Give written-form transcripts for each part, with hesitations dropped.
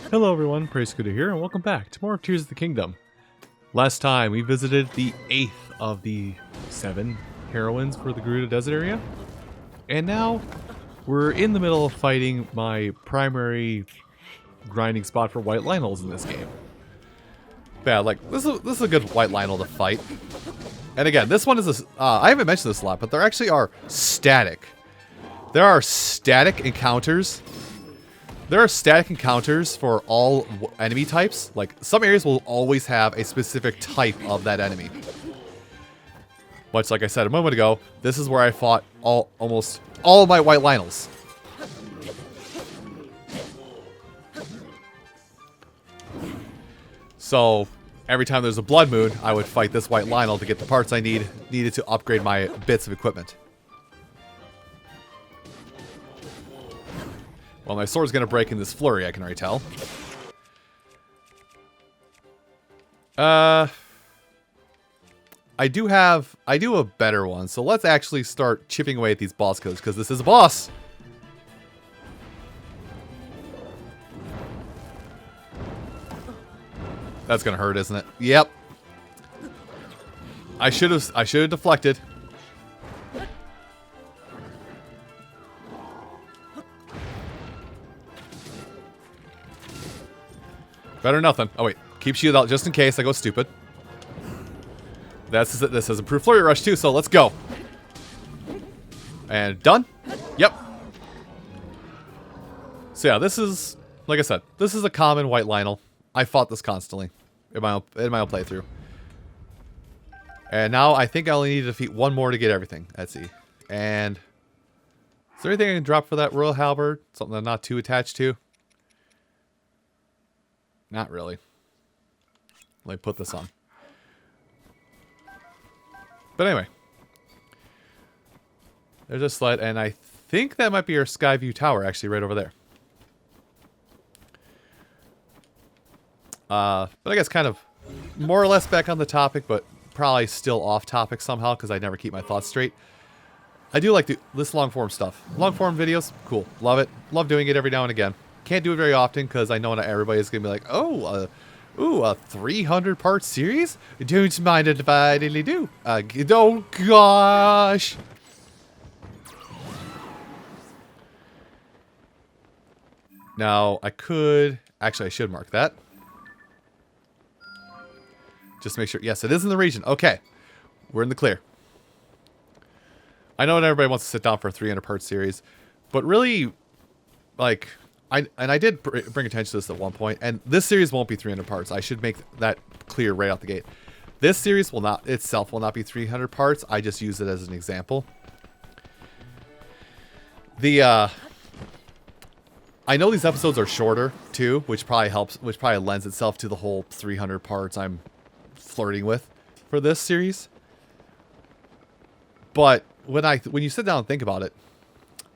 Hello everyone, Praise Scooter here, and welcome back to more of Tears of the Kingdom. Last time we visited the 8th of the 7 heroines for the Gerudo Desert area, and now we're in the middle of fighting my primary grinding spot for white Lionels in this game. Yeah, like, this is a good white Lionel to fight. And again, this one is I haven't mentioned this a lot, but there actually are static. There are static encounters. There are static encounters for all enemy types. Like, some areas will always have a specific type of that enemy. Much like I said a moment ago, this is where I fought almost all of my white Lionels. So, every time there's a blood moon, I would fight this white Lionel to get the parts I needed to upgrade my bits of equipment. Well, my sword's gonna break in this flurry, I can already tell. I do a better one, so let's actually start chipping away at these boss killers, because this is a boss! That's gonna hurt, isn't it? Yep. I should have deflected. Better nothing. Oh wait, keep shield out just in case I go stupid. This has improved flurry rush too, so let's go. And done. Yep. So yeah, this is, like I said, this is a common white Lionel. I fought this constantly in my own playthrough. And now I think I only need to defeat one more to get everything. Let's see. And is there anything I can drop for that Royal Halberd? Something I'm not too attached to? Not really. Let me put this on. But anyway. There's a sled, and I think that might be our Skyview tower, actually, right over there. But I guess kind of more or less back on the topic, but probably still off topic somehow, because I never keep my thoughts straight. I do like this long-form stuff. Long-form videos, cool. Love it. Love doing it every now and again. Can't do it very often because I know not everybody's going to be like, oh, a 300-part series? Don't mind it if I really do. Oh, gosh. Now, I could... Actually, I should mark that. Just make sure... Yes, it is in the region. Okay. We're in the clear. I know not everybody wants to sit down for a 300-part series, but really, like... I did bring attention to this at one point, and this series won't be 300 parts. I should make that clear right out the gate. This series will not be 300 parts. I just use it as an example. I know these episodes are shorter too, which probably helps, which probably lends itself to the whole 300 parts I'm flirting with for this series. But when you sit down and think about it,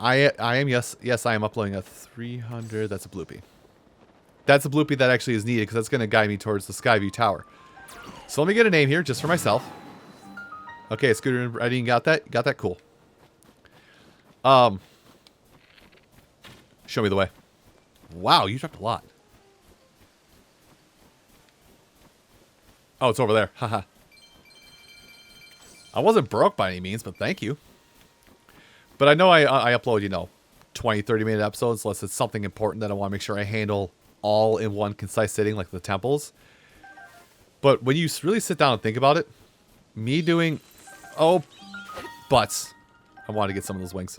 I am uploading a 300. That's a bloopy. That's a bloopy that actually is needed because that's going to guide me towards the Skyview tower. So let me get a name here just for myself. Okay, Scooter and Eddie, got that? Got that? Cool. Show me the way. Wow, you dropped a lot. Oh, it's over there. Haha. I wasn't broke by any means, but thank you. But I know I upload, 20, 30-minute episodes unless it's something important that I want to make sure I handle all in one concise sitting, like the temples. But when you really sit down and think about it, me doing... Oh, butts. I want to get some of those wings.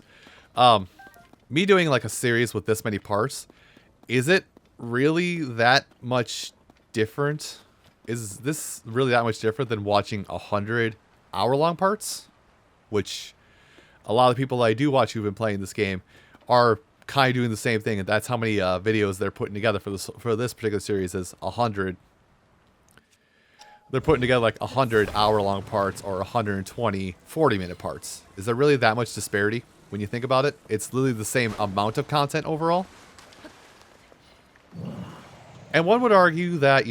Me doing like a series with this many parts, is it really that much different? Is this really that much different than watching 100 hour-long parts? Which... a lot of people I do watch who've been playing this game are kind of doing the same thing, and that's how many videos they're putting together for this particular series is 100. They're putting together like 100 hour-long parts or 120 40-minute parts. Is there really that much disparity when you think about it? It's literally the same amount of content overall. And one would argue that,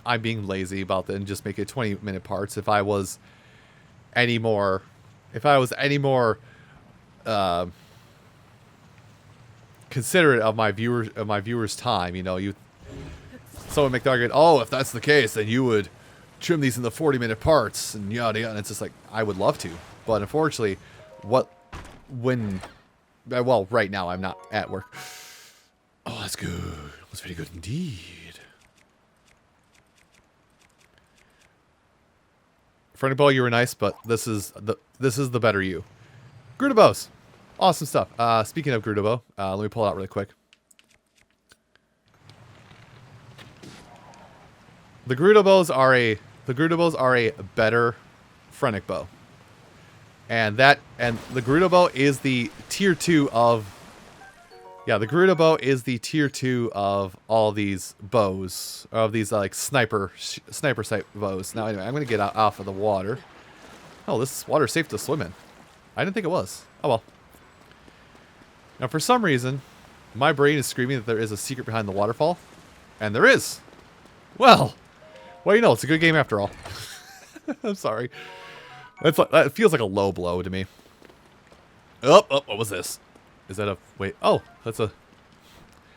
I'm being lazy about that and just make it 20-minute parts if I was any more considerate of my viewers' time. You know, someone make the argument, oh, if that's the case, then you would trim these into 40-minute parts and yada yada. And it's just like, I would love to, but unfortunately, well, right now I'm not at work. Oh, that's good. That's very good indeed. Friendly Bow, you were nice, but this is the better you. Gerudo bows. Awesome stuff. Speaking of Gerudo bow, let me pull it out really quick. The Gerudo bows are a better Phrenic bow. And the Gerudo bow is the tier 2 of the Gerudo bow is the tier 2 of all these bows, of these like sniper type bows. Now anyway, I'm gonna get out off of the water. Oh, this water is safe to swim in. I didn't think it was. Oh well. Now for some reason, my brain is screaming that there is a secret behind the waterfall, and there is. Well, you know, it's a good game after all. I'm sorry. That feels like a low blow to me. Oh, what was this? Is that a... Wait. Oh, that's a...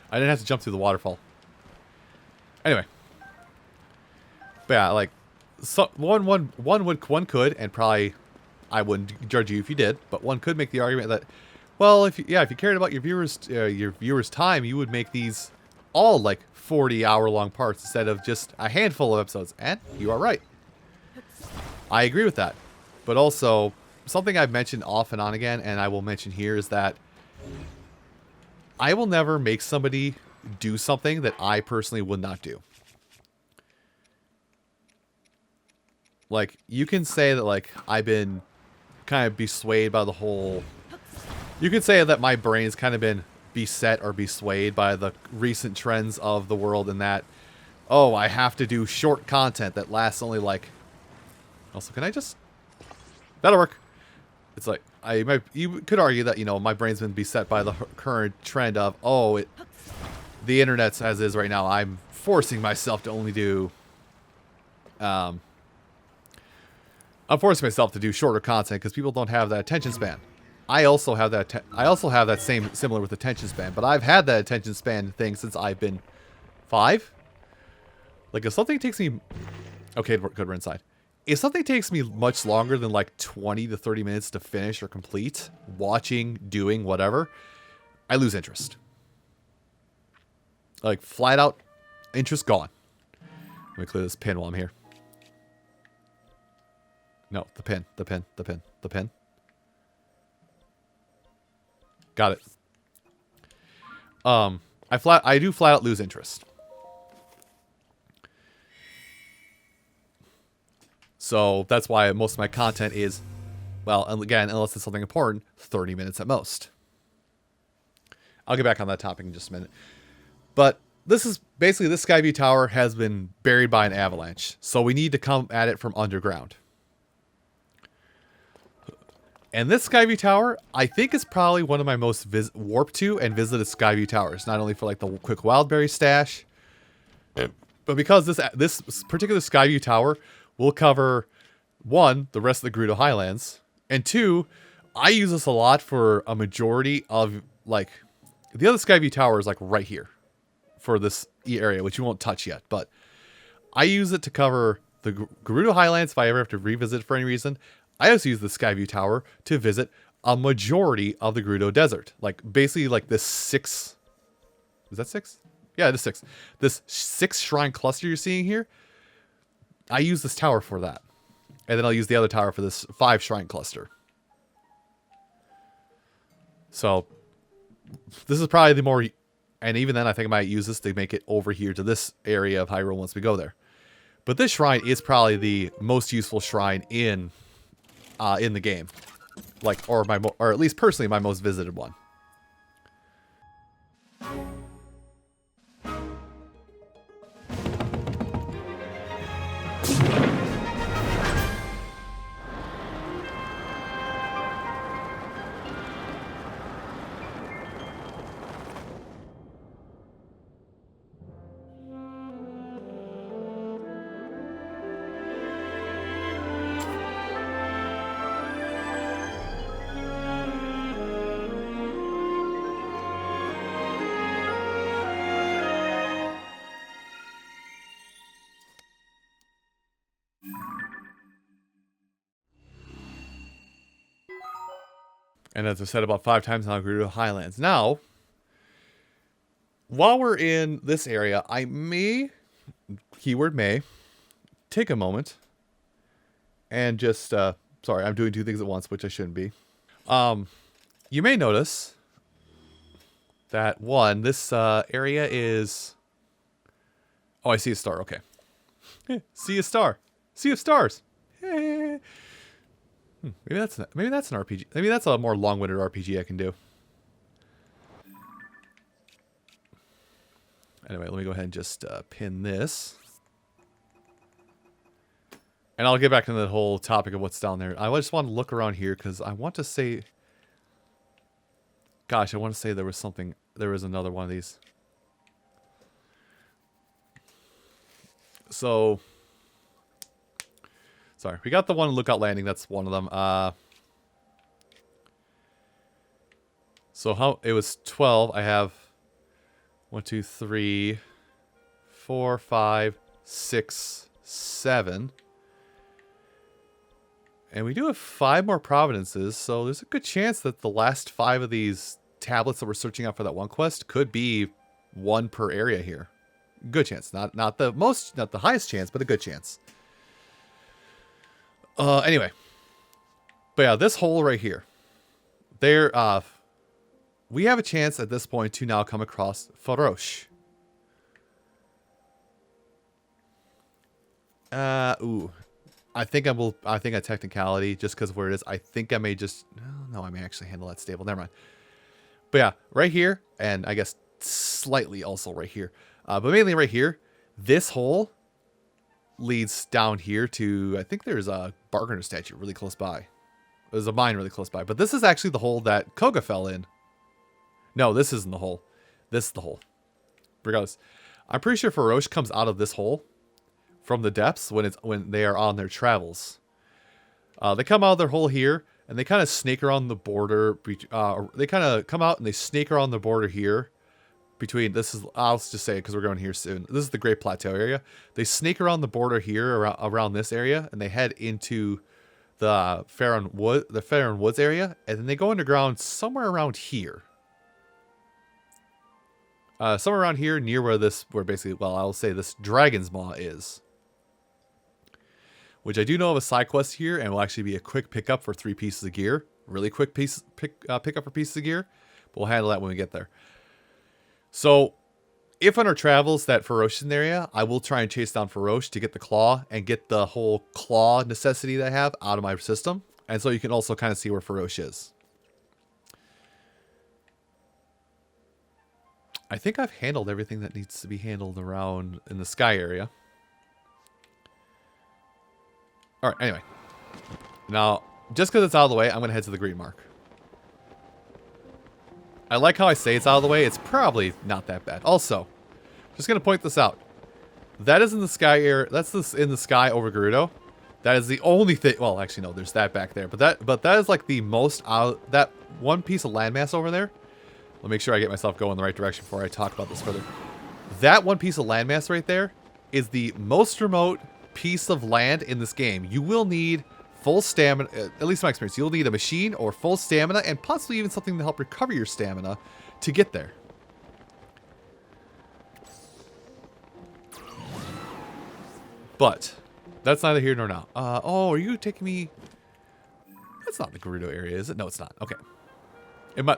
I didn't have to jump through the waterfall. Anyway. But yeah, like... So, one could, and probably... I wouldn't judge you if you did, but one could make the argument that... Well, if you cared about your viewers' time, you would make these all, like, 40-hour-long parts instead of just a handful of episodes. And you are right. I agree with that. But also, something I've mentioned off and on again, and I will mention here, is that I will never make somebody do something that I personally would not do. Like, you can say that, like, I've been kind of swayed by the whole... You could say that my brain's kind of been beset or swayed by the recent trends of the world, and that, oh, I have to do short content that lasts only, like... Also, can I just... That'll work. It's like, you could argue that, you know, my brain's been beset by the current trend of, oh, the internet's as is right now. I'm forcing myself to only do, I'm forcing myself to do shorter content because people don't have that attention span. I also have that similar with attention span, but I've had that attention span thing since I've been 5. Like, if something takes me, okay, good, we're inside. If something takes me much longer than like 20 to 30 minutes to finish or complete, watching, doing, whatever, I lose interest. Like, flat out, interest gone. Let me clear this pin while I'm here. No, the pin. Got it. I do flat out lose interest. So that's why most of my content is, well, again, unless it's something important, 30 minutes at most. I'll get back on that topic in just a minute. But this is basically, this Skyview tower has been buried by an avalanche. So we need to come at it from underground. And this Skyview tower, I think, is probably one of my most warped to and visited Skyview towers. Not only for like the quick wildberry stash, but because this particular Skyview tower will cover, 1, the rest of the Gerudo Highlands, and 2, I use this a lot for a majority of, like, the other Skyview tower is like right here for this area, which you won't touch yet, but I use it to cover the Gerudo Highlands if I ever have to revisit it for any reason. I also use the Skyview tower to visit a majority of the Gerudo Desert. Like, basically, like this 6... Is that 6? Yeah, it is 6. This 6 shrine cluster you're seeing here, I use this tower for that. And then I'll use the other tower for this 5 shrine cluster. So, this is probably the more... And even then, I think I might use this to make it over here to this area of Hyrule once we go there. But this shrine is probably the most useful shrine in the game. Like, or at least personally, my most visited one. And as I said about 5 times now, Gerudo Highlands. Now, while we're in this area, I may, keyword may, take a moment and just, sorry, I'm doing 2 things at once, which I shouldn't be. You may notice that, one, this area is... Oh, I see a star. Okay. See a star. Sea of stars. Maybe that's an RPG. Maybe that's a more long-winded RPG I can do. Anyway, let me go ahead and just pin this. And I'll get back into the whole topic of what's down there. I just want to look around here because I want to say... Gosh, I want to say there was something... There was another one of these. So... Sorry, we got the one Lookout Landing. That's one of them. So how... It was 12. I have... 1, 2, 3... 4, 5, 6, 7... And we do have 5 more providences, so there's a good chance that the last 5 of these tablets that we're searching out for that one quest could be 1 per area here. Good chance. Not the highest chance, but a good chance. Anyway. But yeah, this hole right here. There, we have a chance at this point to now come across Farosh. Ooh. I think a technicality, just because of where it is, I think I may just... No, I may actually handle that stable. Never mind. But yeah, right here, and I guess slightly also right here. But mainly right here, this hole leads down here to... I think there's a Bargainer statue really close by. There's a mine really close by. But this is actually the hole that Koga fell in. No, this isn't the hole. This is the hole. Regardless. I'm pretty sure Farosh comes out of this hole from the depths when they are on their travels. They come out of their hole here, and they kind of snake around the border. They kind of come out and they snake around the border here. I'll just say it because we're going here soon. This is the Great Plateau area. They snake around the border here around this area, and they head into the Farron Woods area, and then they go underground somewhere around here. Somewhere around here near where basically, well, I'll say this Dragon's Maw is. Which I do know of a side quest here, and will actually be a quick pickup for 3 pieces of gear. Really quick pickup for pieces of gear. But we'll handle that when we get there. So, if on our travels that Farosh is in the area, I will try and chase down Farosh to get the claw and get the whole claw necessity that I have out of my system. And so you can also kind of see where Farosh is. I think I've handled everything that needs to be handled around in the sky area. Alright, anyway. Now, just because it's out of the way, I'm going to head to the green mark. I like how I say it's out of the way. It's probably not that bad. Also, just going to point this out. That is in the sky area. That's in the sky over Gerudo. That is the only thing. Well, actually, no, there's that back there. But that is like the most out. That one piece of landmass over there. Let me make sure I get myself going in the right direction before I talk about this further. That one piece of landmass right there is the most remote piece of land in this game. You will need full stamina, at least in my experience. You'll need a machine or full stamina and possibly even something to help recover your stamina to get there. But that's neither here nor now. Oh, are you taking me? That's not the Gerudo area, is it? No, it's not. Okay.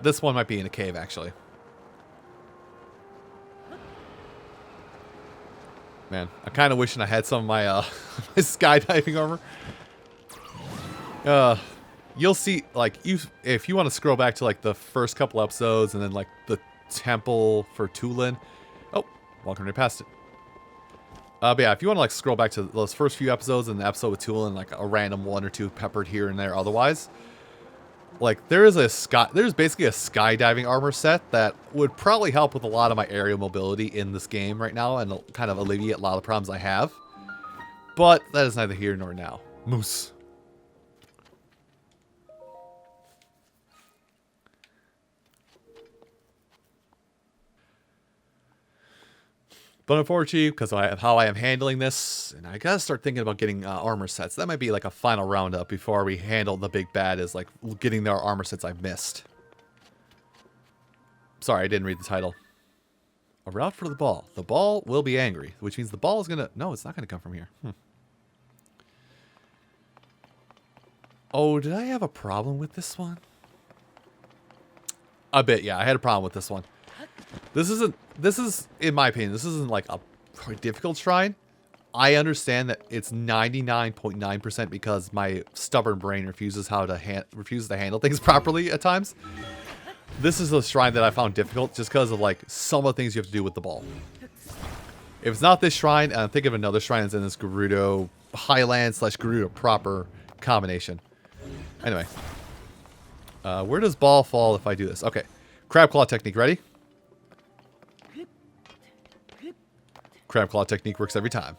This one might be in a cave, actually. Man, I'm kind of wishing I had some of my, my skydiving armor. You'll see, like, if you want to scroll back to, like, the first couple episodes and then, like, the temple for Tulin. Oh, walking right past it. But yeah, if you want to, like, scroll back to those first few episodes and the episode with Tulin, like, a random 1 or 2 peppered here and there otherwise. Like, there's basically a skydiving armor set that would probably help with a lot of my aerial mobility in this game right now and kind of alleviate a lot of the problems I have. But that is neither here nor now. Moose. But unfortunately, because of how I am handling this, and I gotta start thinking about getting armor sets. That might be like a final roundup before we handle the big bad, is like getting their armor sets I've missed. Sorry, I didn't read the title. A route for the ball. The ball will be angry, which means the ball is gonna... No, it's not gonna come from here. Oh, did I have a problem with this one? A bit, yeah. I had a problem with this one. This is, in my opinion, this isn't like a difficult shrine. I understand that it's 99.9% because my stubborn brain refuses to handle things properly at times. This is a shrine that I found difficult just because of like some of the things you have to do with the ball. If it's not this shrine, I'm thinking of another shrine that's in this Gerudo Highlands / Gerudo proper combination. Anyway, where does ball fall if I do this? Okay, crab claw technique. Ready? Crab claw technique works every time.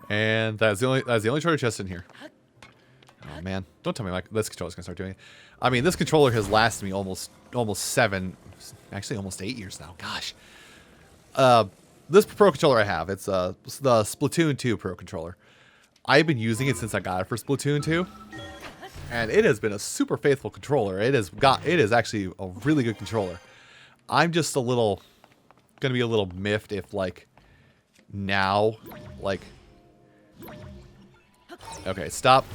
And that's the only treasure chest in here. Oh man, don't tell me this controller's gonna start doing it. I mean, this controller has lasted me almost 7, actually almost 8 years now. Gosh. This Pro controller I have, it's the Splatoon 2 Pro controller. I've been using it since I got it for Splatoon 2. And it has been a super faithful controller. It is actually a really good controller. I'm just gonna be a little miffed if like now, like, okay, stop.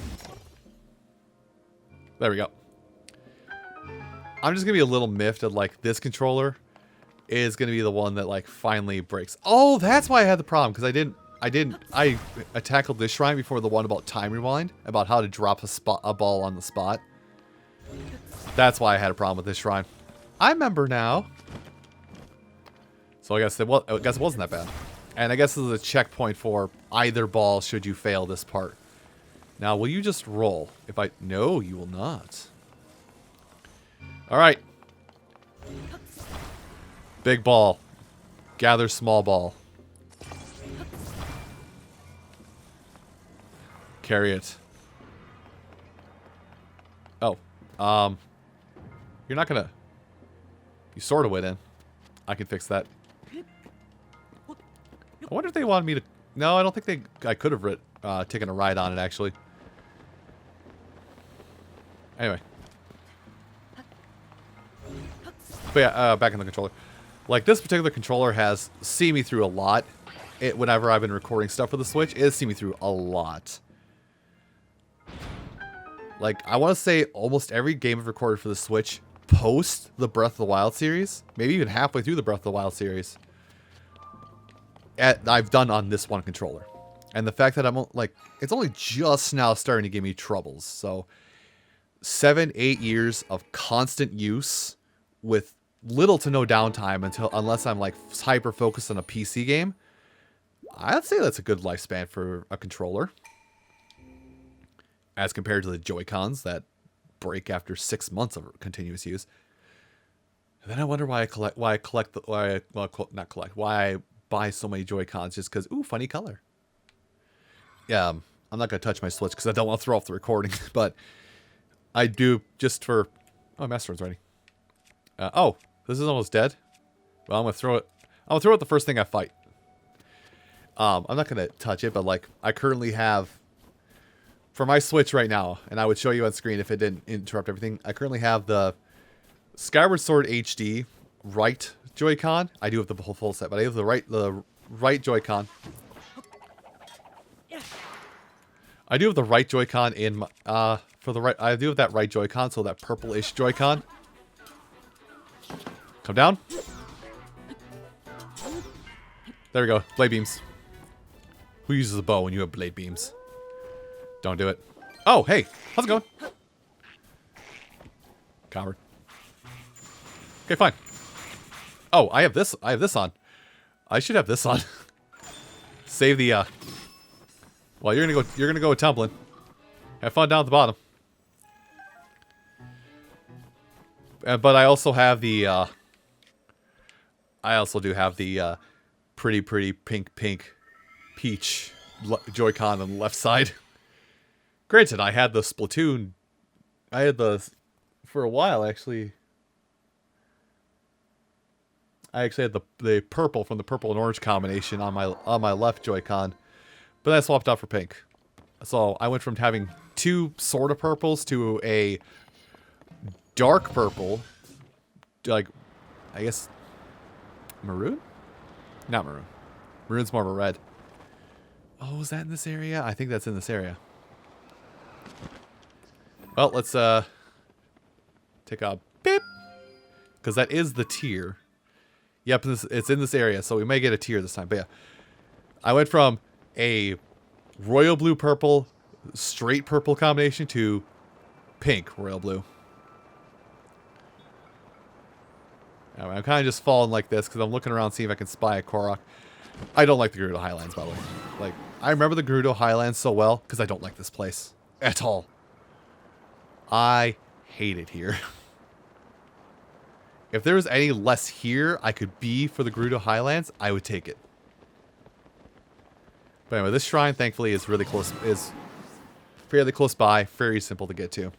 There we go. I'm just gonna be a little miffed at like this controller is gonna be the one that like finally breaks. Oh, that's why I had the problem, because I tackled this shrine before the one about time rewind, about how to drop a ball on the spot. That's why I had a problem with this shrine. I remember now. So I guess it wasn't that bad. And I guess this is a checkpoint for either ball should you fail this part. Now, will you just roll? No, you will not. All right. Big ball. Gather small ball. Carry it. Oh. You're not gonna... You sort of went in. I can fix that. I wonder if they wanted me to... No, I don't think I could have taken a ride on it, actually. Anyway. But yeah, back in the controller. Like, this particular controller has seen me through a lot. Whenever I've been recording stuff for the Switch, it has seen me through a lot. Like, I want to say almost every game I've recorded for the Switch post the Breath of the Wild series, maybe even halfway through the Breath of the Wild series, I've done on this one controller. And the fact that it's only just now starting to give me troubles. So 7, 8 years of constant use with little to no downtime unless I'm like hyper focused on a PC game. I'd say that's a good lifespan for a controller, as compared to the Joy-Cons that break after 6 months of continuous use. And then I wonder why I buy so many Joy-Cons, just because, ooh, funny color. Yeah, I'm not going to touch my Switch because I don't want to throw off the recording, but I do just for... Oh, Master Run's ready. Oh, this is almost dead. Well, I'm going to throw it... I'll throw it the first thing I fight. I'm not going to touch it, but like, I currently have... For my Switch right now, and I would show you on screen if it didn't interrupt everything, I currently have the Skyward Sword HD right Joy-Con. I do have the full set, but I have the right Joy-Con. I do have the right Joy-Con in my, I do have that right Joy-Con, so that purple-ish Joy-Con. Come down. There we go. Blade beams. Who uses a bow when you have blade beams? Don't do it. Oh, hey. How's it going? Coward. Okay, fine. Oh, I have this on. I should have this on. Save the well, you're gonna go tumbling. Have fun down at the bottom. But I also have the I also do have the pretty pink peach Joy-Con on the left side. Granted, I had the Splatoon. I had the... For a while, actually. I actually had the purple from the purple and orange combination on my left Joy-Con, but I swapped out for pink. So I went from having two sort of purples to a dark purple, like I guess maroon? Not maroon. Maroon's more of a red. Oh, is that in this area? I think that's in this area. Well, let's take a beep, because that is the tier. Yep, it's in this area, so we may get a tier this time. But yeah, I went from a royal blue purple, straight purple combination to pink royal blue. Anyway, I'm kind of just falling like this because I'm looking around seeing if I can spy a Korok. I don't like the Gerudo Highlands, by the way. Like, I remember the Gerudo Highlands so well because I don't like this place at all. I hate it here. If there was any less here I could be for the Gerudo Highlands, I would take it. But anyway, this shrine, thankfully, is really close. Is fairly close by, very simple to get to.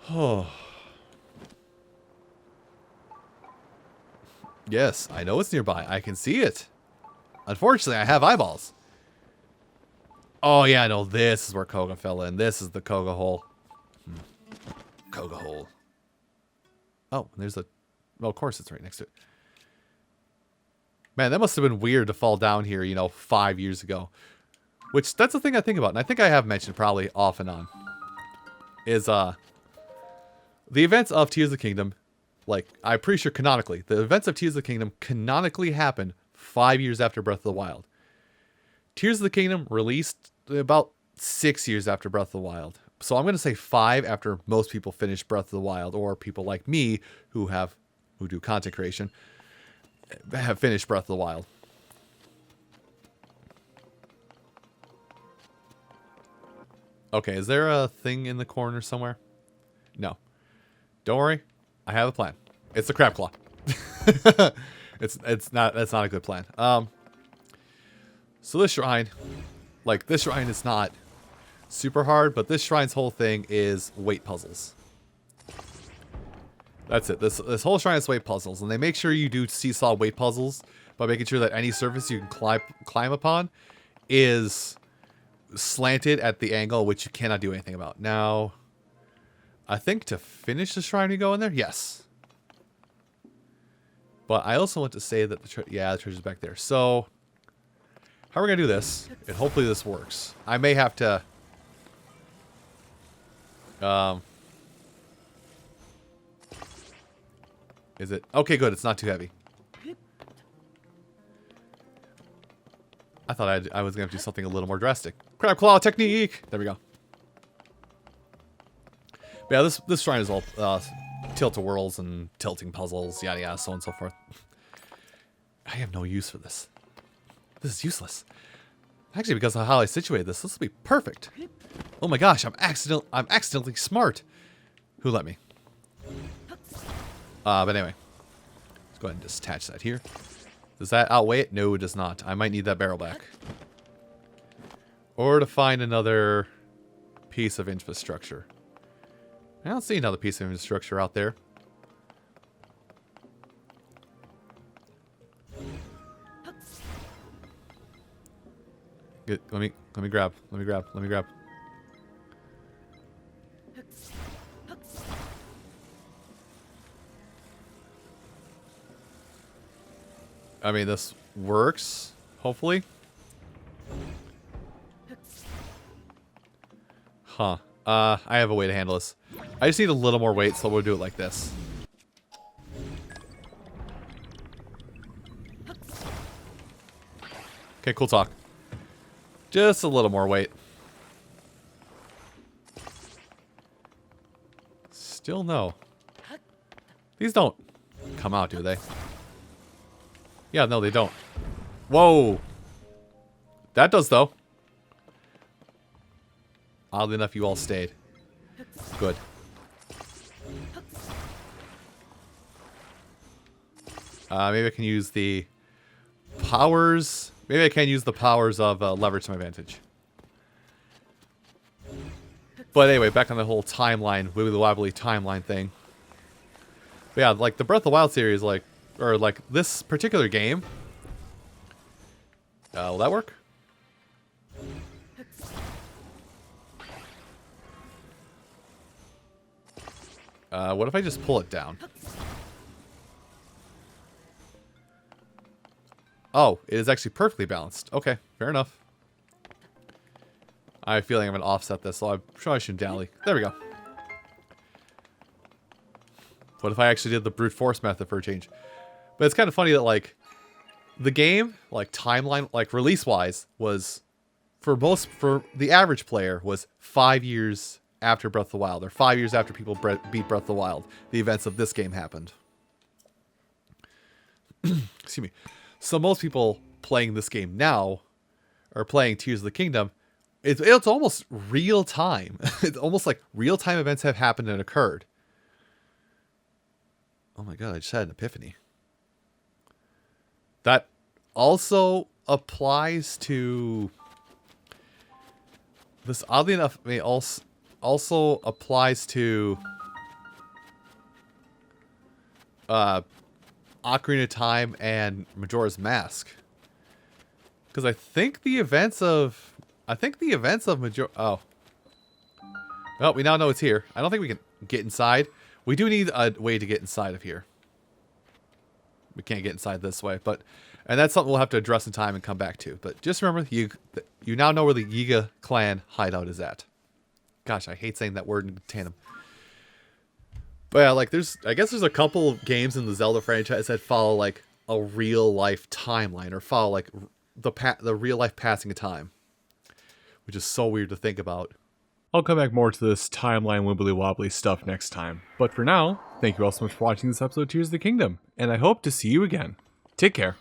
Oh. Yes, I know it's nearby. I can see it. Unfortunately, I have eyeballs. Oh, yeah, no, this is where Koga fell in. This is the Koga hole. Koga hole. Oh, there's a... Well, of course it's right next to it. Man, that must have been weird to fall down here, you know, 5 years ago. Which, that's the thing I think about. And I think I have mentioned probably off and on. Is, the events of Tears of the Kingdom... Like, I'm pretty sure canonically, the events of Tears of the Kingdom canonically happened 5 years after Breath of the Wild. Tears of the Kingdom released about 6 years after Breath of the Wild. So I'm going to say 5 after most people finish Breath of the Wild, or people like me who do content creation have finished Breath of the Wild. Okay, is there a thing in the corner somewhere? No. Don't worry. I have a plan. It's the crab claw. That's not a good plan. So this shrine, like this shrine is not super hard, but this shrine's whole thing is weight puzzles. That's it. This whole shrine is weight puzzles, and they make sure you do seesaw weight puzzles by making sure that any surface you can climb upon is slanted at the angle which you cannot do anything about. Now, I think to finish the shrine you go in there? Yes. But I also want to say that the treasure's back there. So, how are we going to do this? And hopefully this works. I may have to... Is it? Okay, good. It's not too heavy. I thought I was going to do something a little more drastic. Crab claw technique! There we go. But yeah, this shrine is all tilt-a-whirls and tilting puzzles, yada yada, so on and so forth. I have no use for this. This is useless. Actually, because of how I situated this will be perfect. Oh my gosh, I'm accidentally smart. Who let me? But anyway, let's go ahead and just attach that here. Does that outweigh it? No, it does not. I might need that barrel back. Or to find another piece of infrastructure. I don't see another piece of infrastructure out there. Good. Let me grab. I mean, this works, hopefully. Huh. I have a way to handle this. I just need a little more weight, so we'll do it like this. Okay, cool talk. Just a little more weight. Still no. These don't come out, do they? Yeah, no, they don't. Whoa! That does, though. Oddly enough, you all stayed. Good. Maybe I can use the powers. Maybe I can use the powers of leverage to my advantage. But anyway, back on the whole timeline, wibbly wobbly timeline thing. But yeah, like the Breath of the Wild series, like, or like this particular game. Will that work? What if I just pull it down? Oh, it is actually perfectly balanced. Okay, fair enough. I have a feeling I'm going to offset this, so I'm sure I shouldn't dally. There we go. What if I actually did the brute force method for a change? But it's kind of funny that, like, the game, like, timeline, like, release-wise, was, for the average player, was 5 years after Breath of the Wild, or 5 years after people beat Breath of the Wild. The events of this game happened. Excuse me. So most people playing this game now, or playing Tears of the Kingdom, it's almost real time. It's almost like real time events have happened and occurred. Oh my god, I just had an epiphany. That also applies to this, oddly enough, I mean, also applies to Ocarina of Time and Majora's Mask. Because I think the events of Majora... Oh. Well, we now know it's here. I don't think we can get inside. We do need a way to get inside of here. We can't get inside this way, but... And that's something we'll have to address in time and come back to. But just remember, you now know where the Yiga clan hideout is at. Gosh, I hate saying that word in tandem. But yeah, like, I guess there's a couple of games in the Zelda franchise that follow, like, a real-life timeline, or follow, like, the real-life passing of time. Which is so weird to think about. I'll come back more to this timeline wibbly-wobbly stuff next time. But for now, thank you all so much for watching this episode of Tears of the Kingdom, and I hope to see you again. Take care.